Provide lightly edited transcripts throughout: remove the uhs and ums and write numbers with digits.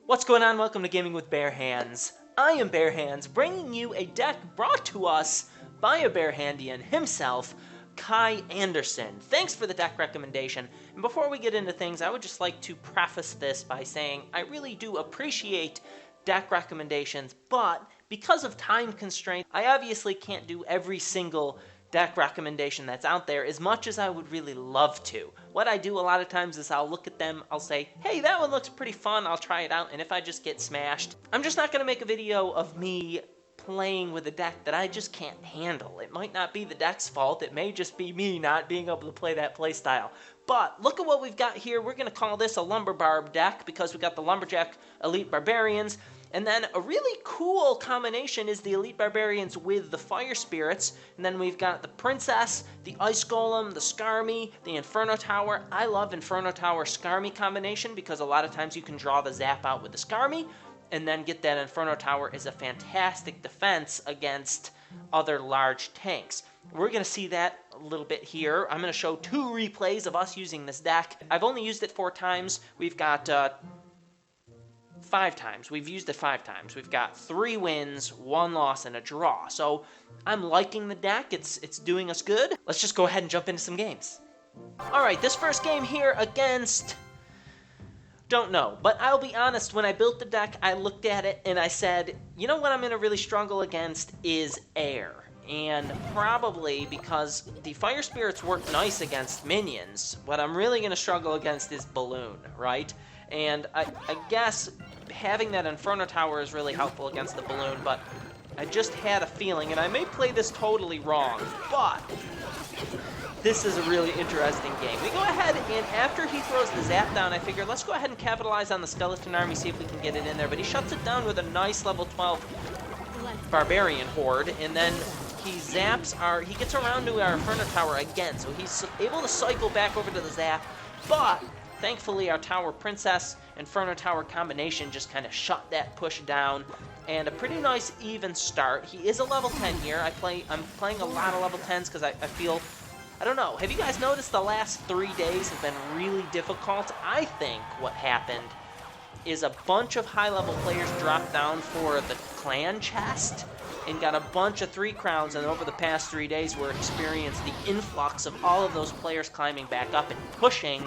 What's going on? Welcome to Gaming with Bare Hands. I am Bare Hands, bringing you a deck brought to us by a Bearhandian himself, Kai Anderson. Thanks for the deck recommendation. And before we get into things, I would just like to preface this by saying I really do appreciate deck recommendations, but because of time constraints, I obviously can't do every single deck recommendation that's out there as much as I would really love to. What I do a lot of times is I'll look at them, I'll say, hey, that one looks pretty fun, I'll try it out, and if I just get smashed, I'm just not going to make a video of me playing with a deck that I just can't handle. It might not be the deck's fault, it may just be me not being able to play that playstyle. But look at what we've got here. We're going to call this a Lumberbarb deck because we've got the Lumberjack Elite Barbarians. And then a really cool combination is the Elite Barbarians with the Fire Spirits. And then we've got the Princess, the Ice Golem, the Skarmy, the Inferno Tower. I love Inferno Tower Skarmy combination because a lot of times you can draw the zap out with the Skarmy and then get that Inferno Tower as a fantastic defense against other large tanks. We're going to see that a little bit here. I'm going to show 2 replays of us using this deck. I've only used it 4 times. We've got 5 times. We've used it 5 times. We've got 3 wins, 1 loss, and a draw. So I'm liking the deck. It's doing us good. Let's just go ahead and jump into some games. All right, this first game here against... don't know, but I'll be honest, when I built the deck, I looked at it and I said, you know what I'm going to really struggle against is air. And probably because the Fire Spirits work nice against minions, what I'm really going to struggle against is Balloon, right? And I guess having that Inferno Tower is really helpful against the Balloon, but I just had a feeling, and I may play this totally wrong, but this is a really interesting game. We go ahead, and after he throws the zap down, I figured, let's go ahead and capitalize on the Skeleton Army, see if we can get it in there. But he shuts it down with a nice level 12 Barbarian Horde, and then he he gets around to our Inferno Tower again, so he's able to cycle back over to the zap, but thankfully our Tower Princess Inferno Tower combination just kind of shut that push down, and a pretty nice even start. He is a level 10 here. I'm playing a lot of level 10s because I feel... I don't know, have you guys noticed the last 3 days have been really difficult? I think what happened is a bunch of high-level players dropped down for the clan chest and got a bunch of 3 crowns, and over the past 3 days we're experienced the influx of all of those players climbing back up and pushing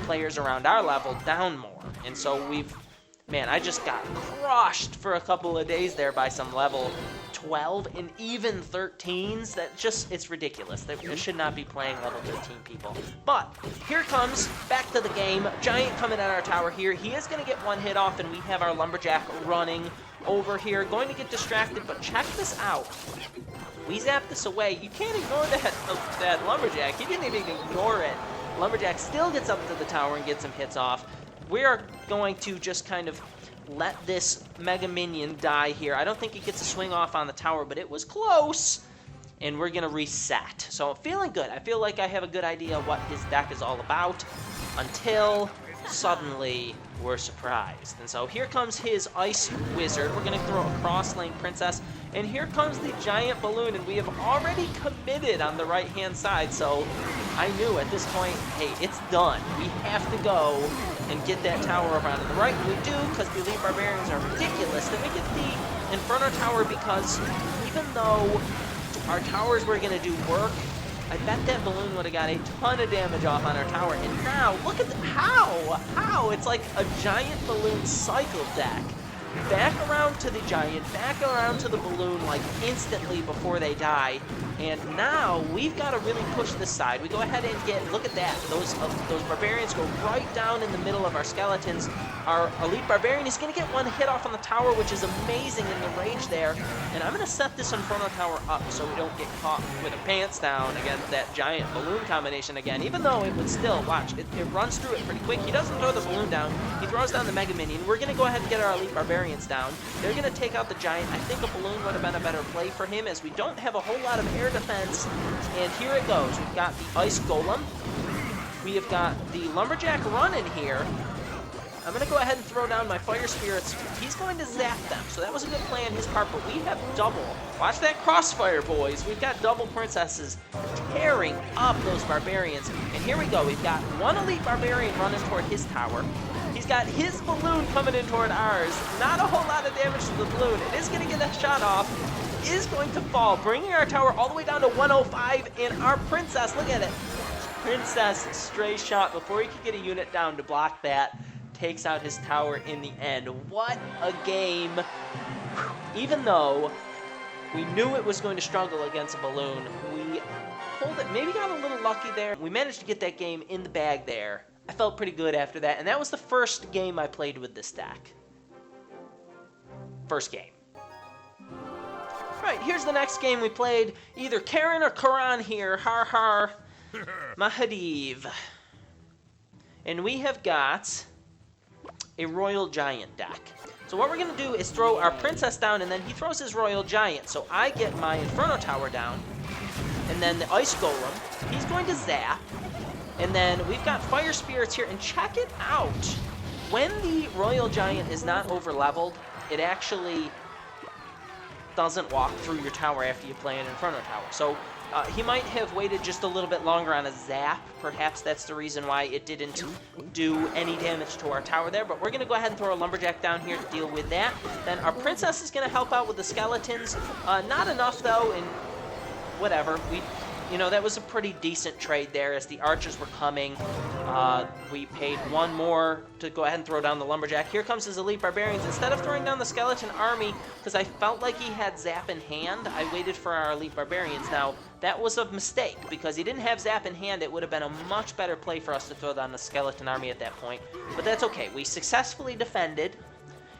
players around our level down more. And so man, I just got crushed for a couple of days there by some level 12 and even 13s. It's ridiculous. They should not be playing level 13 people. But here comes, back to the game, Giant coming at our tower here. He is going to get 1 hit off, and we have our Lumberjack running over here. Going to get distracted, but check this out. We zap this away. You can't ignore that Lumberjack. He didn't even ignore it. Lumberjack still gets up to the tower and gets some hits off. We are going to just kind of let this Mega Minion die here. I don't think he gets a swing off on the tower, but it was close. And we're going to reset. So I'm feeling good. I feel like I have a good idea what his deck is all about until suddenly we're surprised. And so here comes his Ice Wizard. We're going to throw a Cross-Lane Princess. And here comes the Giant Balloon, and we have already committed on the right-hand side. So I knew at this point, hey, it's done. We have to go and get that tower over on the right. And we do, because the Elite Barbarians are ridiculous. Then we get the Inferno Tower because even though our towers were going to do work, I bet that Balloon would have got a ton of damage off on our tower. And now, look at how? It's like a Giant Balloon cycle deck. Back around to the Giant, back around to the Balloon, like, instantly before they die. And now, we've got to really push this side. We go ahead and get, look at that, those Barbarians go right down in the middle of our skeletons. Our Elite Barbarian is going to get 1 hit off on the tower, which is amazing in the range there. And I'm going to set this Inferno Tower up so we don't get caught with our pants down against that Giant Balloon combination again, even though it would still, watch, it runs through it pretty quick. He doesn't throw the Balloon down. He throws down the Mega Minion. We're going to go ahead and get our Elite Barbarians down. They're going to take out the Giant. I think a Balloon would have been a better play for him, as we don't have a whole lot of air defense. And here it goes. We've got the Ice Golem. We have got the Lumberjack running here. I'm going to go ahead and throw down my Fire Spirits. He's going to zap them, so that was a good play on his part, but we have double. Watch that crossfire, boys. We've got double princesses tearing up those Barbarians. And here we go. We've got one Elite Barbarian running toward his tower. He's got his balloon coming in toward ours. Not a whole lot of damage to the balloon. It is going to get a shot off. Is going to fall, bringing our tower all the way down to 105. And our Princess, look at it. Princess, stray shot before he could get a unit down to block that. Takes out his tower in the end. What a game. Even though we knew it was going to struggle against a balloon, we pulled it, maybe got a little lucky there. We managed to get that game in the bag there. I felt pretty good after that, and that was the first game I played with this deck. First game. Right, here's the next game we played. Either Karen or Karan here. Har har. Mahadiv. And we have got a Royal Giant deck. So what we're going to do is throw our Princess down, and then he throws his Royal Giant. So I get my Inferno Tower down, and then the Ice Golem, he's going to zap. And then we've got Fire Spirits here, and check it out. When the Royal Giant is not over-leveled, it actually doesn't walk through your tower after you play an Inferno Tower. So he might have waited just a little bit longer on a zap. Perhaps that's the reason why it didn't do any damage to our tower there. But we're going to go ahead and throw a Lumberjack down here to deal with that. Then our Princess is going to help out with the skeletons. Not enough, though, and whatever. You know, that was a pretty decent trade there as the archers were coming. We paid one more to go ahead and throw down the Lumberjack. Here comes his Elite Barbarians. Instead of throwing down the Skeleton Army, because I felt like he had Zap in hand, I waited for our Elite Barbarians. Now, that was a mistake, because he didn't have Zap in hand. It would have been a much better play for us to throw down the Skeleton Army at that point. But that's okay. We successfully defended.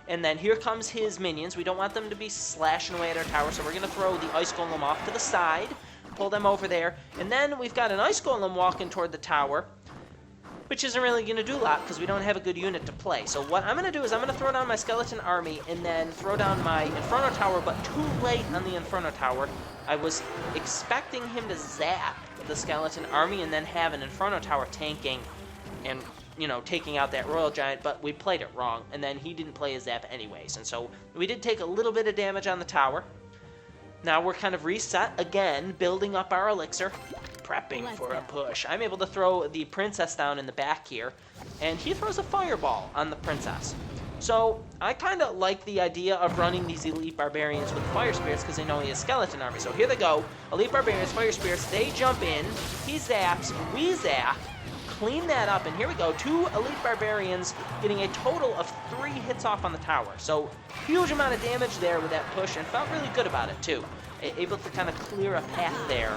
And then here comes his minions. We don't want them to be slashing away at our tower, so we're going to throw the Ice Golem off to the side. Pull them over there, and then we've got an Ice Golem walking toward the tower, which isn't really going to do a lot because we don't have a good unit to play. So what I'm going to do is I'm going to throw down my Skeleton Army and then throw down my Inferno Tower, but too late on the Inferno Tower. I was expecting him to zap the Skeleton Army and then have an Inferno Tower tanking and, you know, taking out that Royal Giant, but we played it wrong, and then he didn't play his zap anyways, and so we did take a little bit of damage on the tower. Now we're kind of reset again, building up our elixir, prepping for a push. I'm able to throw the Princess down in the back here, and he throws a Fireball on the Princess. So I kind of like the idea of running these Elite Barbarians with Fire Spirits because they know he has Skeleton Army. So here they go, Elite Barbarians, Fire Spirits, they jump in, he zaps, we zap, clean that up, and here we go, 2 Elite Barbarians getting a total of 3 hits off on the tower. So huge amount of damage there with that push, and felt really good about it too. Able to kind of clear a path there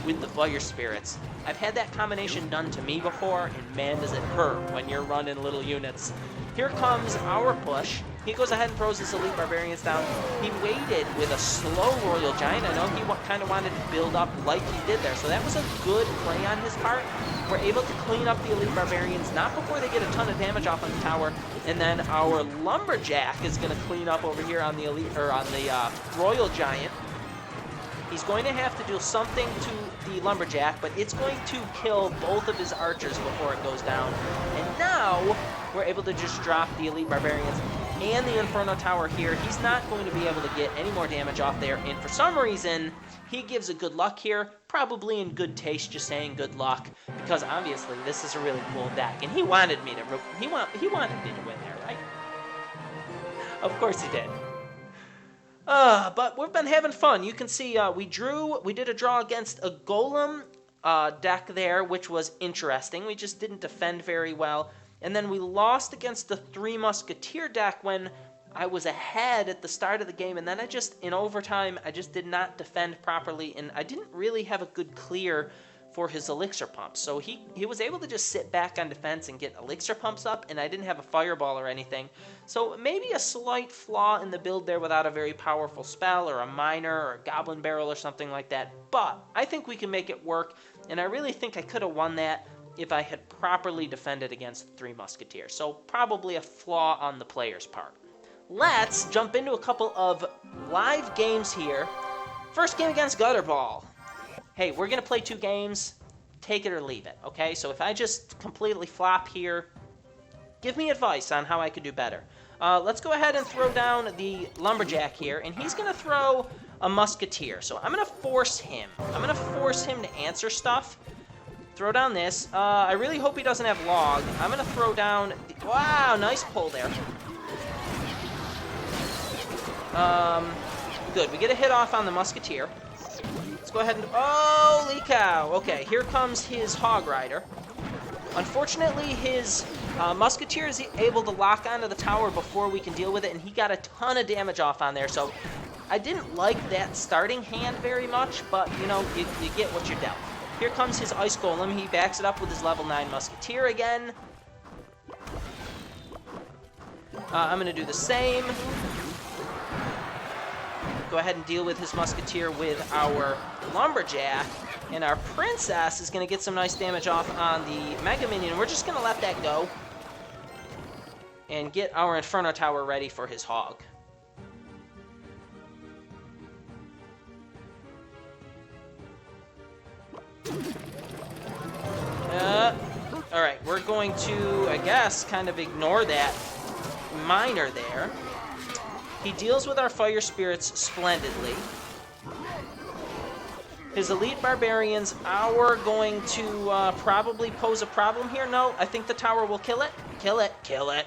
with the Fire Spirits. I've had that combination done to me before, and man does it hurt when you're running little units. Here comes our push. He goes ahead and throws his Elite Barbarians down. He waited with a slow Royal Giant. I know he kind of wanted to build up like he did there, so that was a good play on his part. We're able to clean up the Elite Barbarians, not before they get a ton of damage off on the tower, and then our Lumberjack is going to clean up over here on the Elite, or on the Royal Giant. He's going to have to do something to the Lumberjack, but it's going to kill both of his archers before it goes down. And now we're able to just drop the Elite Barbarians and the Inferno Tower here. He's not going to be able to get any more damage off there, and for some reason, he gives a good luck here, probably in good taste, just saying good luck, because obviously this is a really cool deck, and he wanted me to wanted me to win there, right? Of course he did. But we've been having fun. You can see we did a draw against a Golem deck there, which was interesting. We just didn't defend very well. And then we lost against the 3 Musketeer deck when I was ahead at the start of the game. And then in overtime, I just did not defend properly. And I didn't really have a good clear for his elixir pumps. So he was able to just sit back on defense and get elixir pumps up, and I didn't have a fireball or anything. So maybe a slight flaw in the build there without a very powerful spell or a miner or a goblin barrel or something like that. But I think we can make it work, and I really think I could have won that if I had properly defended against the 3 Musketeers. So probably a flaw on the player's part. Let's jump into a couple of live games here. First game against Gutterball. Hey, we're going to play 2 games, take it or leave it, okay? So if I just completely flop here, give me advice on how I could do better. Let's go ahead and throw down the Lumberjack here, and he's going to throw a musketeer. So I'm going to force him. I'm going to force him to answer stuff. Throw down this. I really hope he doesn't have log. I'm going to throw down... Wow, nice pull there. Good. We get a hit off on the musketeer. Let's go ahead and... Holy cow! Okay, here comes his hog rider. Unfortunately, his musketeer is able to lock onto the tower before we can deal with it, and he got a ton of damage off on there, so I didn't like that starting hand very much, but, you know, you get what you're dealt. Here comes his ice golem. He backs it up with his level 9 musketeer again. I'm going to do the same. Go ahead and deal with his musketeer with our lumberjack. And our princess is going to get some nice damage off on the mega minion. We're just going to let that go. And get our inferno tower ready for his hog. Alright, we're going to, I guess, kind of ignore that miner there. He deals with our fire spirits splendidly. His elite barbarians are going to probably pose a problem here. No, I think the tower will kill it. Kill it, kill it.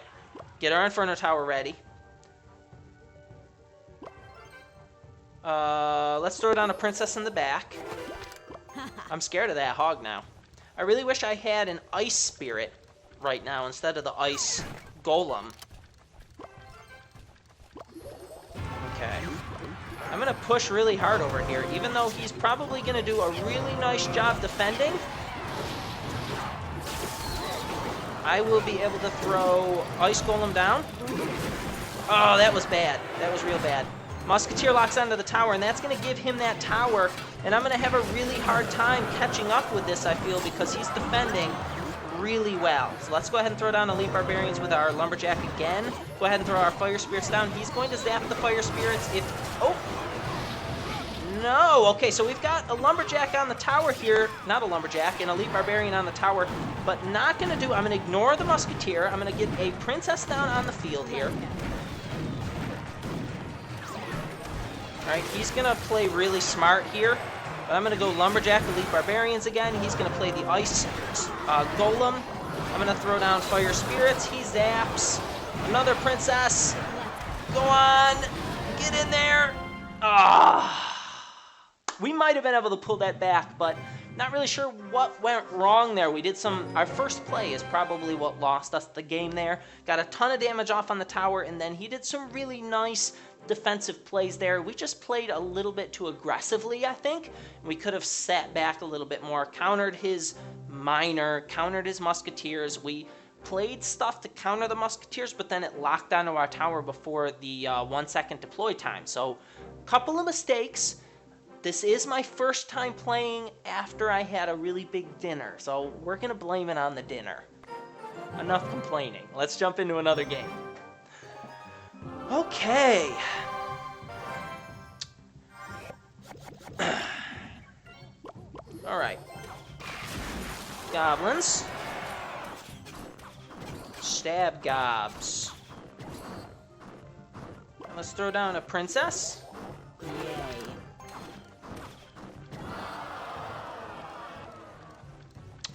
Get our inferno tower ready. Let's throw down a princess in the back. I'm scared of that hog now. I really wish I had an ice spirit right now instead of the ice golem. Okay. I'm going to push really hard over here, even though he's probably going to do a really nice job defending. I will be able to throw ice golem down. Oh, that was bad. That was real bad. Musketeer locks onto the tower, and that's going to give him that tower, and I'm going to have a really hard time catching up with this, I feel, because he's defending really well. So let's go ahead and throw down Elite Barbarians with our Lumberjack again. Go ahead and throw our Fire Spirits down. He's going to zap the Fire Spirits if... Oh! No! Okay, so we've got a Lumberjack on the tower here. Not a Lumberjack, an Elite Barbarian on the tower, but not going to do... I'm going to ignore the Musketeer. I'm going to get a Princess down on the field here. Alright, he's going to play really smart here. But I'm going to go Lumberjack, Elite Barbarians again. He's going to play the Ice Golem. I'm going to throw down Fire Spirits. He zaps. Another Princess. Go on. Get in there. Ah. We might have been able to pull that back, but not really sure what went wrong there. We did some... Our first play is probably what lost us the game there. Got a ton of damage off on the tower, and then he did some really nice defensive plays there. We just played a little bit too aggressively, I think. We could have sat back a little bit more, countered his miner, countered his musketeers. We played stuff to counter the musketeers, but then it locked onto our tower before the 1 second deploy time. So, couple of mistakes. This is my first time playing after I had a really big dinner, so we're gonna blame it on the dinner. Enough complaining. Let's jump into another game. Okay. Alright. Goblins. Stab gobs. Let's throw down a princess. Yay.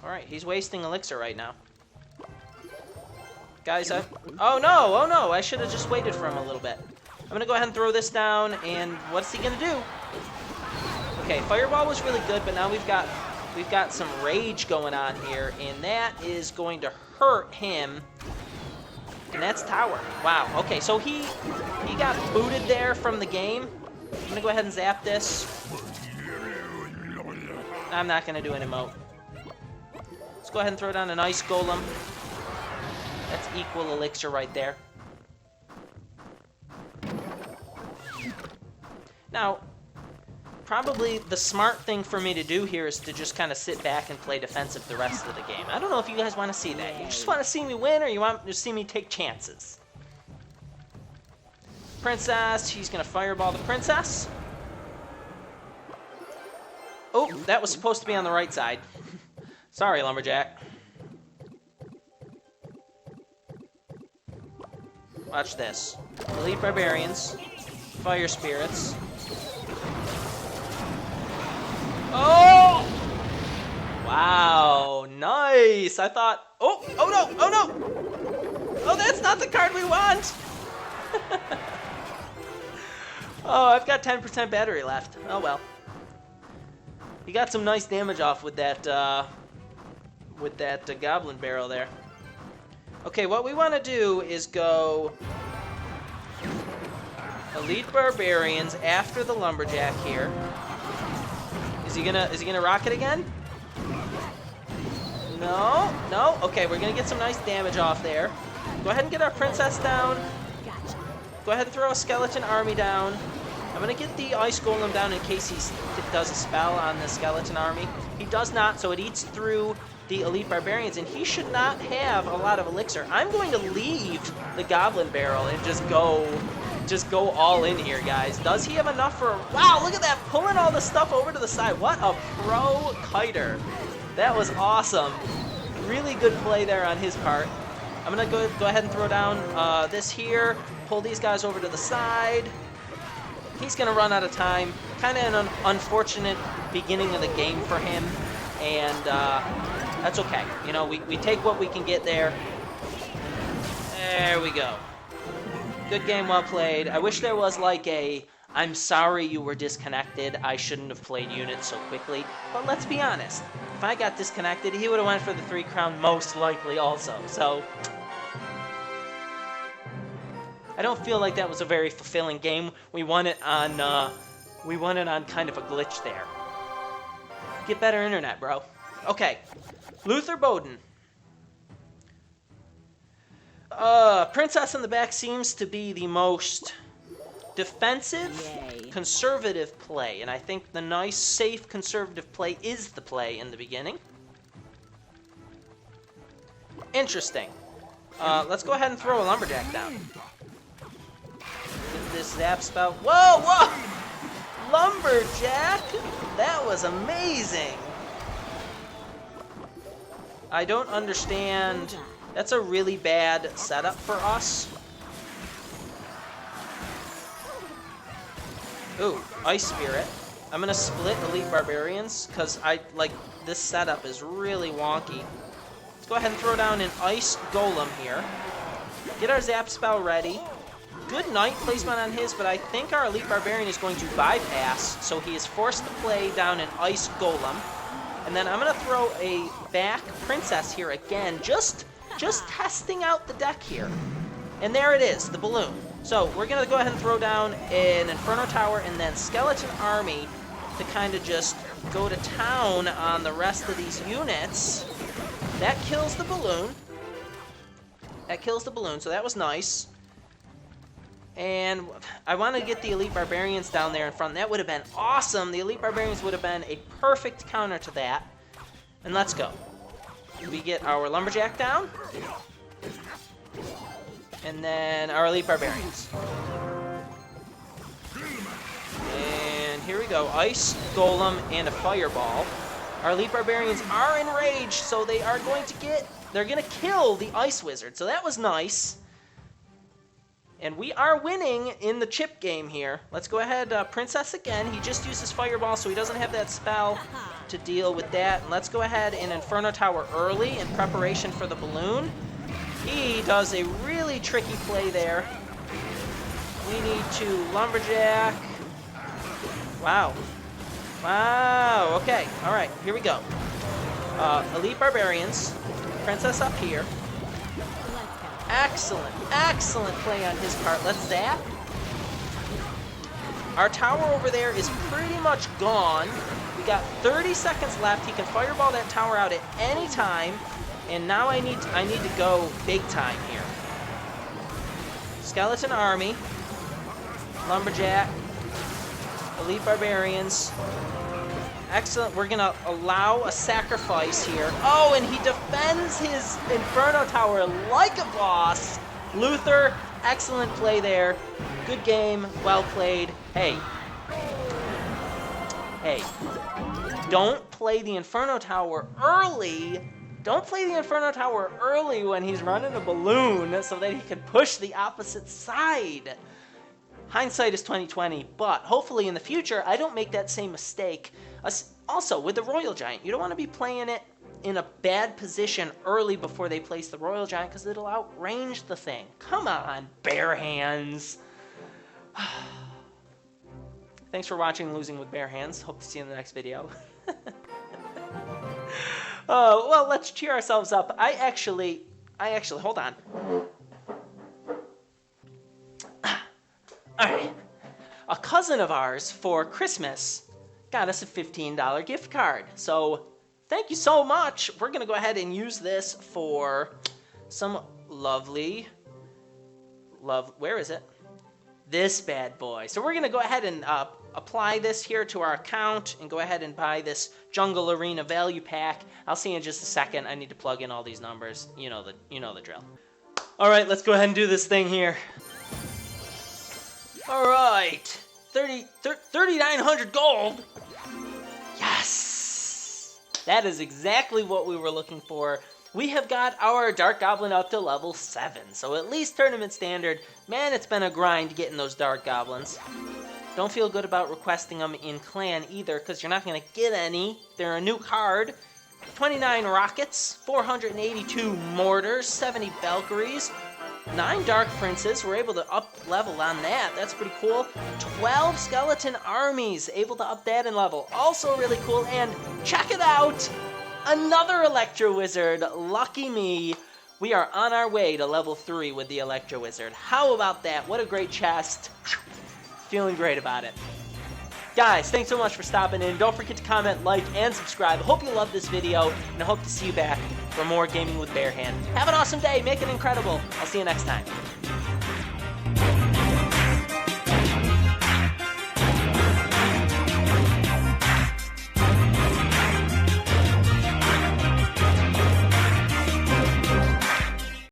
Alright, he's wasting elixir right now. Guys, oh no, I should have just waited for him a little bit. I'm gonna go ahead and throw this down, and what's he gonna do? Okay, Fireball was really good, but now we've got some rage going on here, and that is going to hurt him. And that's tower. Wow, okay, so he got booted there from the game. I'm gonna go ahead and zap this. I'm not gonna do an emote. Let's go ahead and throw down an ice golem. That's equal elixir right there. Now, probably the smart thing for me to do here is to just kind of sit back and play defensive the rest of the game. I don't know if you guys want to see that. You just want to see me win, or you want to see me take chances? Princess, she's going to fireball the princess. Oh, that was supposed to be on the right side. Sorry, Lumberjack. Watch this. Elite Barbarians. Fire Spirits. Oh! Wow, nice. I thought, oh no, oh no. Oh, that's not the card we want. Oh, I've got 10% battery left. Oh well. He got some nice damage off with that goblin barrel there. Okay, what we want to do is go Elite Barbarians after the Lumberjack here. Is he gonna rock it again? No, no. Okay, we're gonna get some nice damage off there. Go ahead and get our princess down. Go ahead and throw a skeleton army down. I'm gonna get the ice golem down in case he does a spell on the skeleton army. He does not, so it eats through the Elite Barbarians, and he should not have a lot of elixir. I'm going to leave the goblin barrel and just go all in here, guys. Does he have enough for? Wow, look at that, pulling all the stuff over to the side. What a pro kiter. That was awesome. Really good play there on his part. I'm gonna go ahead and throw down this here, pull these guys over to the side. He's gonna run out of time. Kind of an unfortunate beginning of the game for him, and that's okay. You know, we take what we can get there. There we go. Good game, well played. I wish there was like a, I'm sorry you were disconnected, I shouldn't have played units so quickly. But let's be honest, if I got disconnected, he would have went for the 3 crown most likely also. So I don't feel like that was a very fulfilling game. We won it on kind of a glitch there. Get better internet, bro. Okay, Luther Bowden. Princess in the back seems to be the most defensive, conservative play, and I think the nice, safe, conservative play is the play in the beginning. Interesting. Let's go ahead and throw a Lumberjack down. Get this zap spell. Whoa, whoa! Lumberjack? That was amazing. I don't understand. That's a really bad setup for us. Ooh, Ice Spirit. I'm gonna split Elite Barbarians, because this setup is really wonky. Let's go ahead and throw down an Ice Golem here. Get our Zap Spell ready. Good Knight placement on his, but I think our Elite Barbarian is going to bypass, so he is forced to play down an Ice Golem. And then I'm gonna throw a back Princess here again, just testing out the deck here. And there it is, the balloon. So we're going to go ahead and throw down an Inferno Tower and then Skeleton Army to kind of just go to town on the rest of these units. That kills the balloon. That kills the balloon, so that was nice. And I want to get the Elite Barbarians down there in front. That would have been awesome. The Elite Barbarians would have been a perfect counter to that. And let's go. We get our Lumberjack down. And then our Elite Barbarians. And here we go. Ice, Golem, and a Fireball. Our Elite Barbarians are enraged, so they are going to they're going to kill the Ice Wizard. So that was nice. And we are winning in the chip game here. Let's go ahead, Princess again. He just used his Fireball, so he doesn't have that spell to deal with that. And let's go ahead and Inferno Tower early in preparation for the balloon. He does a really tricky play there. We need to Lumberjack. Wow. Wow, okay. All right, here we go. Elite Barbarians. Princess up here. Excellent, excellent play on his part. Let's zap. Our tower over there is pretty much gone. We got 30 seconds left. He can fireball that tower out at any time. And now I need to go big time here. Skeleton Army. Lumberjack. Elite Barbarians. Excellent. We're going to allow a sacrifice here. Oh, and he defends his Inferno Tower like a boss. Luther, excellent play there. Good game. Well played. Hey. Hey. Don't play the Inferno Tower early. Don't play the Inferno Tower early when he's running a balloon so that he can push the opposite side. Hindsight is 2020, but hopefully in the future I don't make that same mistake. Also, with the Royal Giant, you don't want to be playing it in a bad position early before they place the Royal Giant because it'll outrange the thing. Come on, bare hands. Thanks for watching Losing with Bare Hands. Hope to see you in the next video. Well, let's cheer ourselves up. I actually, hold on. Alright. A cousin of ours for Christmas got us a $15 gift card. So, thank you so much. We're going to go ahead and use this for some where is it? This bad boy. So we're going to go ahead and apply this here to our account and go ahead and buy this Jungle Arena value pack. I'll see you in just a second. I need to plug in all these numbers. You know the drill. All right, let's go ahead and do this thing here. All right, 3,900 gold. Yes, that is exactly what we were looking for. We have got our Dark Goblin up to level 7, so at least tournament standard. Man, it's been a grind getting those Dark Goblins. Don't feel good about requesting them in Clan either, because you're not going to get any. They're a new card. 29 rockets, 482 mortars, 70 Valkyries, 9 Dark Princes. We're able to up level on that. That's pretty cool. 12 Skeleton Armies, able to up that in level. Also really cool. And check it out! Another Electro Wizard. Lucky me. We are on our way to level 3 with the Electro Wizard. How about that? What a great chest. Feeling great about it. Guys, thanks so much for stopping in. Don't forget to comment, like, and subscribe. Hope you loved this video, and I hope to see you back for more Gaming with Bare Hand. Have an awesome day. Make it incredible. I'll see you next time.